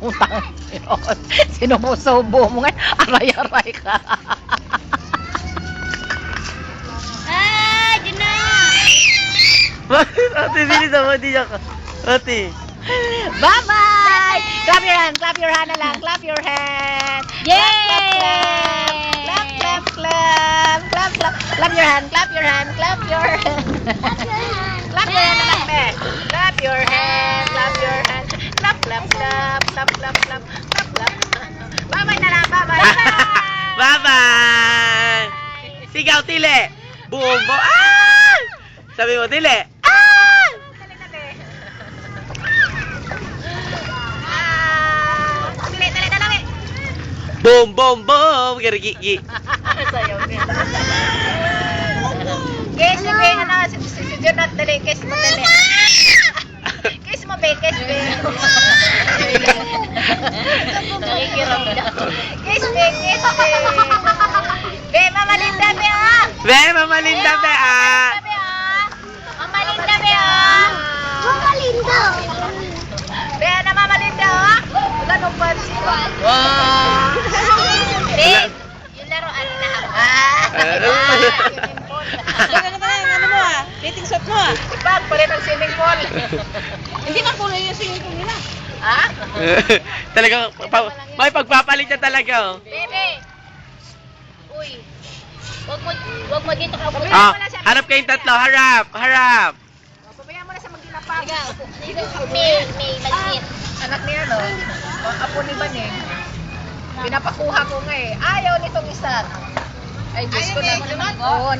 Utang yun. Sinubo-subo mo nga. Aray-aray ka. Ay, di na. Bakit? Ate, bilis ako. Hindi niya ka. Ate. Bye-bye! Clap your hand. Clap your hand na lang. Clap your hand. Yay! Clap, clap, clap. Clap, clap. Clap your hand. Clap your hand. Clap your hand. Clap your hand na lang, be. Clap your hand. Clap your hand. Clap, clap, clap. Clap, clap, clap. Clap, clap. Bye-bye na lang. Bye-bye. Bye-bye! Sigaw, Tile! Buong bo. Ah! Sabi mo, Tile. Ah! Dali na, be. Ah! Dali, dali na lang, eh. Boom, boom, boom! Gigi. Sayaw din. Kiss mo, be. Ano, si Jonat, dali. Kiss mo, dali. Kiss mo, be. Kiss, be. Nakikiramdam. Kiss, be. Kiss, be. Be, Mama Linda, be, ah. Be, Mama Linda, be, ah! Be, ah. Mama Linda, be, ah. Mama Linda. Be, na Mama Linda, ah. Wala nung pansin. Wow. Be, yung laruan na ako. Ano ba ano mo ah? Dating shot mo ah? Ipag, palit ang swimming pool. Hindi ba puno yung swimming pool nila? Ha? Talagang, may pagpapalit na talaga, oh. Bebe. Uy. Wag mo dito ka. Ah, harap kayong tatlo, harap, harap. Pabayaan mo na sa magdilapang. May maliit. Anak niya, no? Apo ni Baning. Pinapakuha ko nga eh. Ayaw nitong isa. Ay, Diyos ko na. Oo,